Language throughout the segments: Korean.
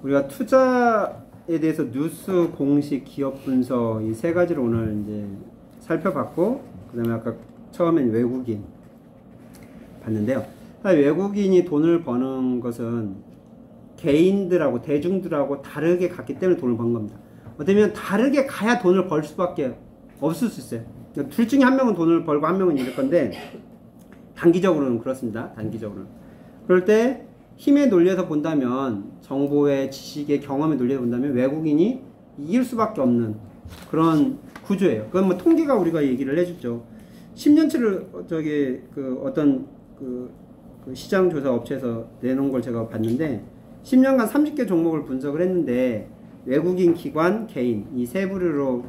우리가 투자에 대해서 뉴스, 공식, 기업 분석 이 세 가지를 오늘 이제 살펴봤고, 그 다음에 아까 처음엔 외국인 봤는데요. 외국인이 돈을 버는 것은 개인들하고 대중들하고 다르게 갔기 때문에 돈을 번 겁니다. 어쩌면 다르게 가야 돈을 벌 수밖에 없을 수 있어요. 둘 중에 한 명은 돈을 벌고 한 명은 잃을 건데, 단기적으로는 그렇습니다. 단기적으로는. 그럴 때 힘의 논리에서 본다면, 정보의 지식의 경험의 논리에서 본다면 외국인이 이길 수밖에 없는 그런 구조예요. 그건 뭐 통계가 우리가 얘기를 해주죠. 10년치를 어떤 시장 조사 업체에서 내놓은 걸 제가 봤는데, 10년간 30개 종목을 분석을 했는데 외국인, 기관, 개인 이 세 부류로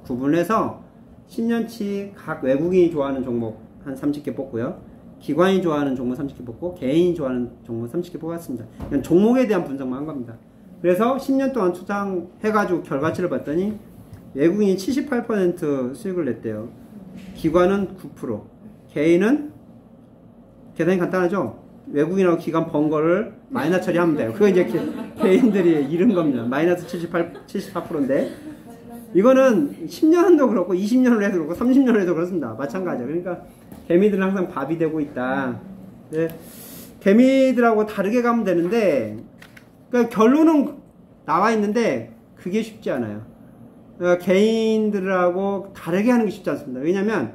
구분해서 10년치 각 외국인이 좋아하는 종목 한 30개 뽑고요, 기관이 좋아하는 종목 30개 뽑고 개인이 좋아하는 종목 30개 뽑았습니다. 그냥 종목에 대한 분석만 한 겁니다. 그래서 10년 동안 투자해가지고 결과치를 봤더니 외국인이 78% 수익을 냈대요. 기관은 9%, 개인은 계산이 간단하죠. 외국인하고 기관 번 거를 마이너스 처리하면 돼요. 그거 이제 개인들이 잃은 겁니다. 마이너스 74%인데 이거는 10년도 그렇고 20년을 해도 그렇고 30년을 해도 그렇습니다. 마찬가지예요. 그러니까 개미들은 항상 밥이 되고 있다. 네. 개미들하고 다르게 가면 되는데, 그러니까 결론은 나와 있는데 그게 쉽지 않아요. 그러니까 개인들하고 다르게 하는 게 쉽지 않습니다. 왜냐면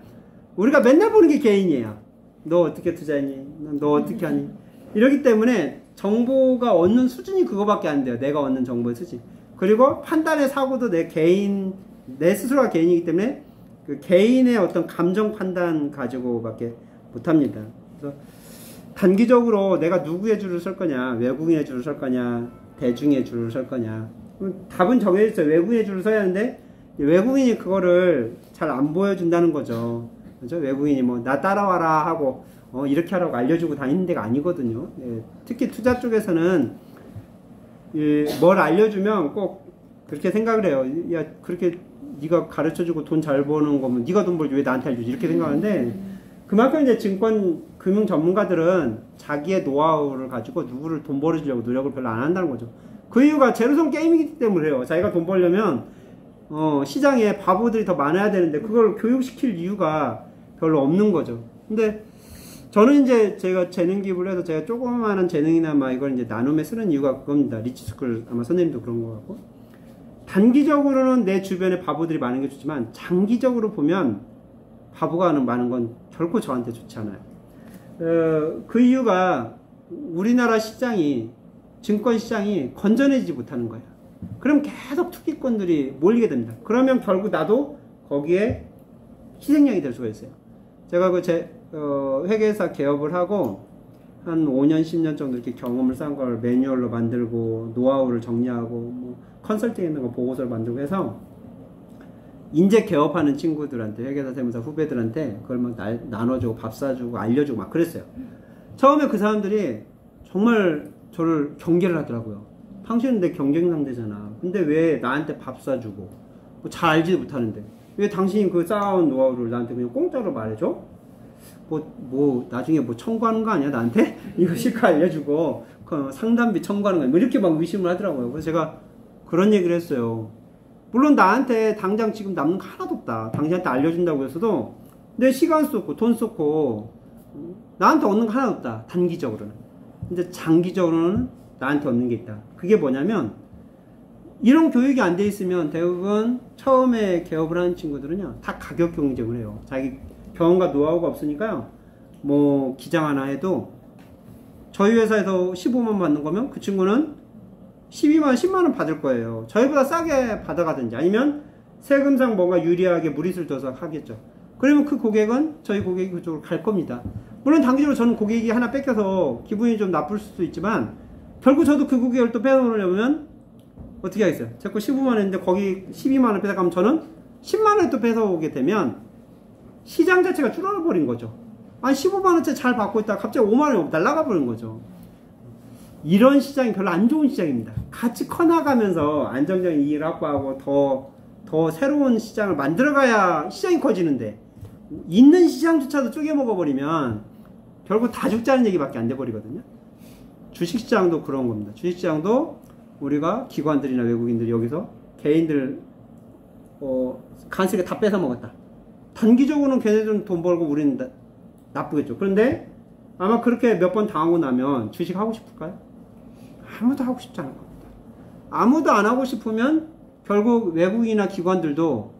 우리가 맨날 보는 게 개인이에요. 너 어떻게 투자했니? 너 어떻게 하니? 이러기 때문에 정보가 얻는 수준이 그거밖에 안 돼요. 내가 얻는 정보의 수준. 그리고 판단의 사고도 내 스스로가 개인이기 때문에 그 개인의 어떤 감정 판단 가지고밖에 못합니다. 그래서 단기적으로 내가 누구의 줄을 설 거냐, 외국인의 줄을 설 거냐, 대중의 줄을 설 거냐. 답은 정해져 있어요. 외국인의 줄을 서야 하는데 외국인이 그거를 잘 안 보여준다는 거죠. 그렇죠? 외국인이 뭐 나 따라와라 하고 이렇게 하라고 알려주고 다니는 데가 아니거든요. 예, 특히 투자 쪽에서는 뭘 알려주면 꼭 그렇게 생각을 해요. 야, 그렇게 네가 가르쳐주고 돈 잘 버는 거면 네가 돈 벌지 왜 나한테 알려주지? 이렇게 생각하는데, 그만큼 이제 증권 금융 전문가들은 자기의 노하우를 가지고 누구를 돈 벌어주려고 노력을 별로 안 한다는 거죠. 그 이유가 제로섬 게임이기 때문에 해요. 자기가 돈 벌려면 시장에 바보들이 더 많아야 되는데 그걸 교육시킬 이유가 별로 없는 거죠. 근데 저는 이제 제가 재능 기부를 해서 제가 조그마한 재능이나 막 이걸 이제 나눔에 쓰는 이유가 그겁니다. 리치스쿨 아마 선생님도 그런 거 같고, 단기적으로는 내 주변에 바보들이 많은 게 좋지만 장기적으로 보면 바보가 많은 건 결코 저한테 좋지 않아요. 그 이유가 우리나라 시장이, 증권 시장이 건전해지지 못하는 거예요. 그럼 계속 투기꾼들이 몰리게 됩니다. 그러면 결국 나도 거기에 희생양이 될 수가 있어요. 제가 회계사 개업을 하고 한 5년, 10년 정도 이렇게 경험을 쌓은 걸 매뉴얼로 만들고 노하우를 정리하고 뭐 컨설팅 있는 거 보고서를 만들고 해서 인재 개업하는 친구들한테, 회계사 세무사 후배들한테 그걸 막 나눠주고 밥 사주고 알려주고 막 그랬어요. 처음에 그 사람들이 정말 저를 경계를 하더라고요. 당신은 내 경쟁 상대잖아. 근데 왜 나한테 밥 사주고 뭐 잘 알지도 못하는데 왜 당신이 그 쌓아온 노하우를 나한테 그냥 공짜로 말해줘? 나중에 뭐 청구하는 거 아니야 나한테? 이거 실컷 알려주고 그 상담비 청구하는 거야 뭐 이렇게 막 의심을 하더라고요. 그래서 제가 그런 얘기를 했어요. 물론 나한테 당장 지금 남는 거 하나도 없다. 당신한테 알려준다고 해서도 내 시간 쏟고 돈 쏟고 나한테 얻는 거 하나도 없다. 단기적으로는. 근데 장기적으로는 나한테 얻는 게 있다. 그게 뭐냐면, 이런 교육이 안 돼 있으면 대부분 처음에 개업을 하는 친구들은요 다 가격 경쟁을 해요. 자기 경험과 노하우가 없으니까요. 뭐 기장 하나 해도 저희 회사에서 15만 받는 거면 그 친구는 12만, 10만원 받을 거예요. 저희보다 싸게 받아가든지 아니면 세금상 뭔가 유리하게 무리수를 둬서 하겠죠. 그러면 그 고객은 저희 고객이 그쪽으로 갈 겁니다. 물론 단기적으로 저는 고객이 하나 뺏겨서 기분이 좀 나쁠 수도 있지만 결국 저도 그 고객을 또 뺏어오려면 어떻게 하겠어요? 제 거 15만원인데 거기 12만원 뺏어가면 저는 10만원에 또 뺏어오게 되면 시장 자체가 줄어버린 거죠. 아니 15만원짜리 잘 받고 있다가 갑자기 5만원이 날아가 버린 거죠. 이런 시장이 별로 안 좋은 시장입니다. 같이 커나가면서 안정적인 이익을 확보하고 더 새로운 시장을 만들어가야 시장이 커지는데, 있는 시장조차도 쪼개먹어버리면 결국 다 죽자는 얘기밖에 안 돼버리거든요. 주식시장도 그런 겁니다. 주식시장도 우리가 기관들이나 외국인들이 여기서 개인들 간식을 다 뺏어 먹었다. 단기적으로는 걔네들은 돈 벌고 우리는 나쁘겠죠. 그런데 아마 그렇게 몇 번 당하고 나면 주식 하고 싶을까요? 아무도 하고 싶지 않을 겁니다. 아무도 안 하고 싶으면 결국 외국인이나 기관들도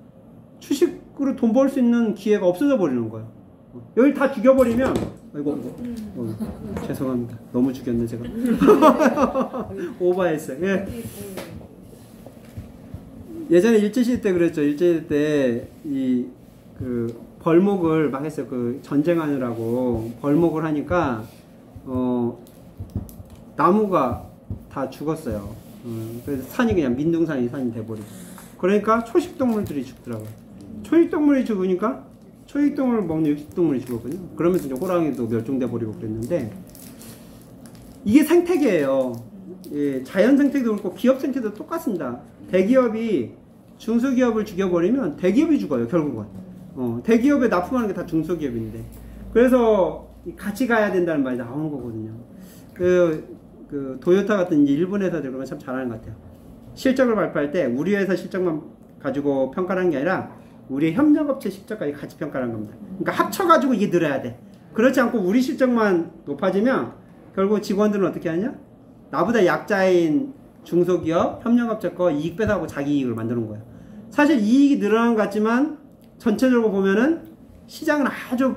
주식으로 돈 벌 수 있는 기회가 없어져 버리는 거예요. 여기 다 죽여버리면, 아이고, 죄송합니다. 너무 죽였네, 제가. 오버했어요. 예. 예전에 일제시대 때 그랬죠. 일제시대 때, 벌목을 막 했어요. 전쟁하느라고 벌목을 하니까, 나무가 다 죽었어요. 그래서 산이 그냥 민둥산이 산이 돼버리고. 그러니까 초식동물들이 죽더라고요. 초식동물이 죽으니까 초식동물을 먹는 육식동물이 죽었거든요. 그러면서 이제 호랑이도 멸종돼 버리고 그랬는데, 이게 생태계예요. 예, 자연 생태계도 그렇고 기업 생태계도 똑같습니다. 대기업이 중소기업을 죽여버리면 대기업이 죽어요, 결국은. 대기업에 납품하는 게 다 중소기업인데. 그래서 같이 가야 된다는 말이 나오는 거거든요. 도요타 같은 이제 일본 회사들 그런 건 참 잘하는 것 같아요. 실적을 발표할 때 우리 회사 실적만 가지고 평가를 하는 게 아니라 우리 협력업체 실적까지 같이 평가를 한 겁니다. 그러니까 합쳐가지고 이게 늘어야 돼. 그렇지 않고 우리 실적만 높아지면 결국 직원들은 어떻게 하냐? 나보다 약자인 중소기업, 협력업체 거 이익 뺏어가고 자기 이익을 만드는 거예요. 사실 이익이 늘어난 것 같지만 전체적으로 보면은 시장은 아주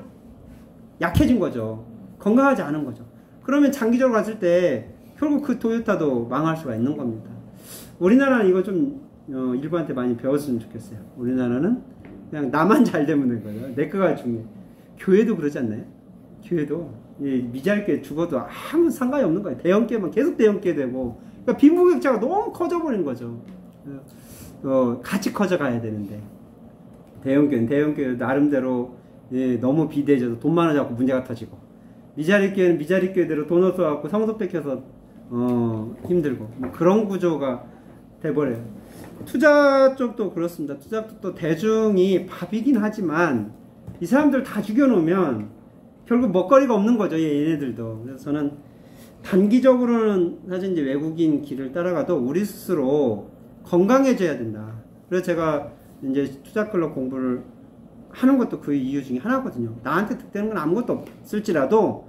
약해진 거죠. 건강하지 않은 거죠. 그러면 장기적으로 갔을 때 결국 그 토요타도 망할 수가 있는 겁니다. 우리나라는 이거 좀 일본한테 많이 배웠으면 좋겠어요. 우리나라는 그냥 나만 잘 되면 되는 거죠. 내 거가 중요해. 교회도 그러지 않나요? 교회도 미자립교회 죽어도 아무 상관이 없는 거예요. 대형교회만 계속 대형교회 되고, 그러니까 빈부격차가 너무 커져버린 거죠. 같이 커져가야 되는데 대형교회 나름대로 너무 비대해져서 돈 많아져서 문제가 터지고, 미자립교회는 미자립교회대로 돈 없어갖고 성소 뺏겨서 힘들고, 뭐 그런 구조가 돼버려요. 투자 쪽도 그렇습니다. 투자 쪽도 대중이 밥이긴 하지만 이 사람들 다 죽여놓으면 결국 먹거리가 없는 거죠, 얘네들도. 그래서 저는 단기적으로는 사실 이제 외국인 길을 따라가도 우리 스스로 건강해져야 된다. 그래서 제가 이제 투자클럽 공부를 하는 것도 그 이유 중에 하나거든요. 나한테 득되는 건 아무것도 없을지라도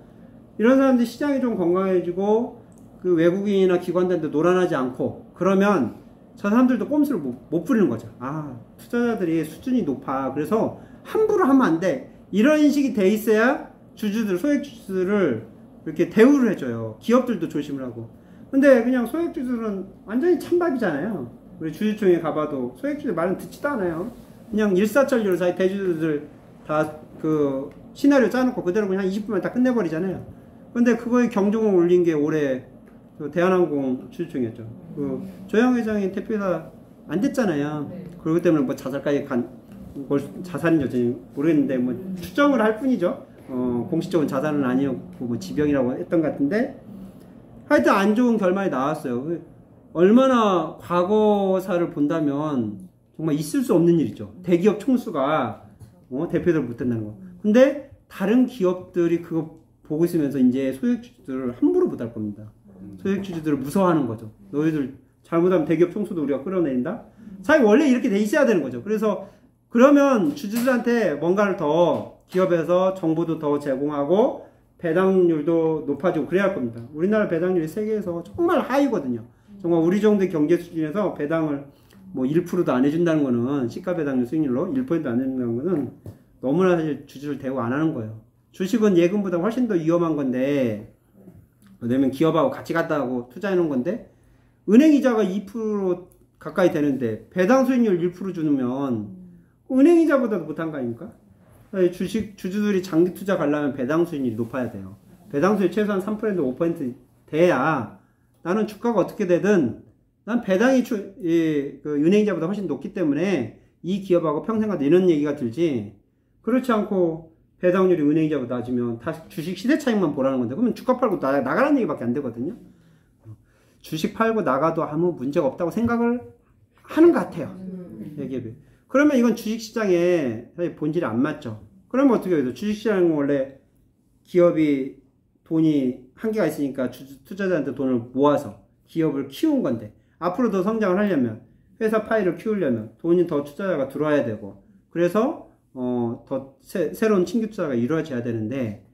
이런 사람들이 시장이 좀 건강해지고 그 외국인이나 기관들한테 노란하지 않고 그러면 저 사람들도 꼼수를 못 부리는 거죠. 아, 투자자들이 수준이 높아. 그래서 함부로 하면 안 돼. 이런 인식이 돼 있어야 주주들, 소액주주들을 이렇게 대우를 해줘요. 기업들도 조심을 하고. 근데 그냥 소액주주들은 완전히 찬밥이잖아요. 우리 주주총회 가봐도 소액주주들 말은 듣지도 않아요. 그냥 일사천리로 자기 대주주들 다 시나리오 짜놓고 그대로 그냥 20분만 다 끝내버리잖아요. 근데 그거에 경종을 울린 게 올해 대한항공 주주총회였죠. 조영 회장이 대표이사 안 됐잖아요. 그러기 때문에 뭐 자살까지 자살인 여전히 모르겠는데 뭐 추정을 할 뿐이죠. 공식적인 자살은 아니었고 뭐 지병이라고 했던 것 같은데 하여튼 안 좋은 결말이 나왔어요. 얼마나 과거사를 본다면 정말 있을 수 없는 일이죠. 대기업 총수가 대표들 못한다는 거. 근데 다른 기업들이 그거 보고 있으면서 이제 소액주주들을 함부로 못할 겁니다. 소액주주들을 무서워하는 거죠. 너희들 잘못하면 대기업 총수도 우리가 끌어내린다? 사실 원래 이렇게 돼 있어야 되는 거죠. 그래서 그러면 주주들한테 뭔가를 더 기업에서 정보도 더 제공하고 배당률도 높아지고 그래야 할 겁니다. 우리나라 배당률이 세계에서 정말 하이거든요. 정말 우리 정도의 경제 수준에서 배당을 뭐 1%도 안 해준다는 거는 시가 배당률 수익률로 1%도 안 해준다는 거는 너무나 사실 주주를 대우 안 하는 거예요. 주식은 예금보다 훨씬 더 위험한 건데 왜냐면 기업하고 같이 갔다 하고 투자해 놓은 건데 은행 이자가 2% 가까이 되는데 배당 수익률 1% 주면 은행 이자보다도 못한 거 아닙니까? 주주들이 장기 투자 가려면 배당 수익률이 높아야 돼요. 배당 수익 최소한 3% 5% 돼야 나는 주가가 어떻게 되든 난 배당이 은행 이자보다 훨씬 높기 때문에 이 기업하고 평생 가다 이런 얘기가 들지, 그렇지 않고 배당률이 은행 이자보다 낮으면 다시 주식 시세 차익만 보라는 건데 그러면 주가 팔고 나가라는 얘기밖에 안 되거든요. 주식 팔고 나가도 아무 문제가 없다고 생각을 하는 것 같아요. 기업이. 그러면 이건 주식시장에 사실 본질이 안 맞죠. 그러면 어떻게 해야 돼요? 주식시장은 원래 기업이 돈이 한계가 있으니까 투자자한테 돈을 모아서 기업을 키운 건데 앞으로 더 성장을 하려면, 회사 파이를 키우려면 돈이 더 투자자가 들어와야 되고, 그래서 더 새로운 신규 투자가 이루어져야 되는데,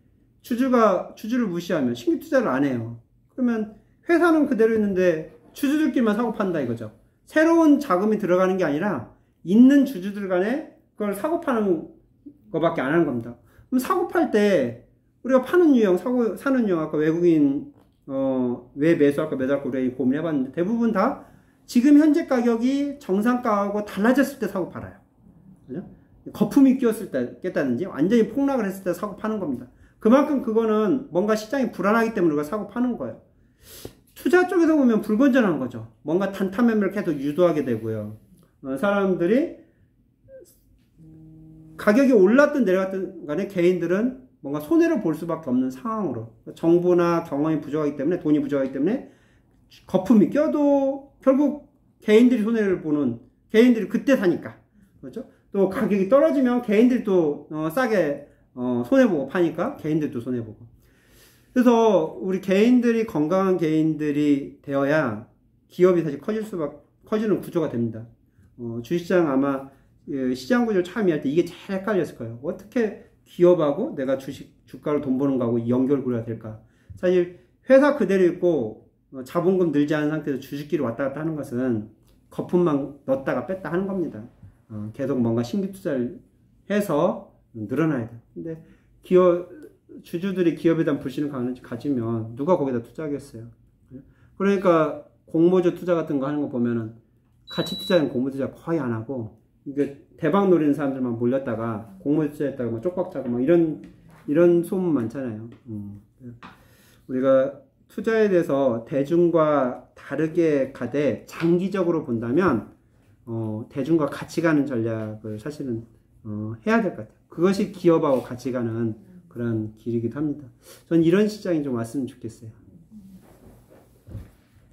주주를 무시하면 신규 투자를 안 해요. 그러면 회사는 그대로 있는데 주주들끼리만 사고 판다 이거죠. 새로운 자금이 들어가는 게 아니라 있는 주주들 간에 그걸 사고 파는 거밖에 안 하는 겁니다. 그럼 사고 팔 때 우리가 파는 유형, 사는 유형, 아까 외국인 왜 매수할까 매도할까 우리가 고민해봤는데 대부분 다 지금 현재 가격이 정상가하고 달라졌을 때 사고 팔아요. 그죠? 거품이 끼었을 때 깼다든지 완전히 폭락을 했을 때 사고 파는 겁니다. 그만큼 그거는 뭔가 시장이 불안하기 때문에 우리가 사고 파는 거예요. 투자 쪽에서 보면 불건전한 거죠. 뭔가 단타 매매를 계속 유도하게 되고요. 사람들이 가격이 올랐든 내려갔든 간에 개인들은 뭔가 손해를 볼 수밖에 없는 상황으로, 정부나 경험이 부족하기 때문에, 돈이 부족하기 때문에 거품이 껴도 결국 개인들이 손해를 보는, 개인들이 그때 사니까, 그렇죠? 또 가격이 떨어지면 개인들이 또 싸게 손해보고 파니까 개인들도 손해보고. 그래서 우리 개인들이 건강한 개인들이 되어야 기업이 사실 커지는 구조가 됩니다. 주식시장 아마 시장 구조를 처음 이해할 때 이게 제일 헷갈렸을 거예요. 어떻게 기업하고 내가 주가로 돈 버는 거하고 연결고리가 될까? 사실 회사 그대로 있고 자본금 늘지 않은 상태에서 주식끼리 왔다 갔다 하는 것은 거품만 넣었다가 뺐다 하는 겁니다. 계속 뭔가 신규 투자를 해서 늘어나야 돼요. 근데 주주들이 기업에 대한 불신을 가지면 누가 거기다 투자하겠어요? 그러니까 공모주 투자 같은 거 하는 거 보면은 가치 투자는 공모 투자 거의 안 하고, 이게 대박 노리는 사람들만 몰렸다가 공모 투자했다가 뭐 쪽박 차고 뭐 이런 소문 많잖아요. 우리가 투자에 대해서 대중과 다르게 가되 장기적으로 본다면 대중과 같이 가는 전략을 사실은 해야 될 것 같아요. 그것이 기업하고 같이 가는 그런 길이기도 합니다. 전 이런 시장이 좀 왔으면 좋겠어요.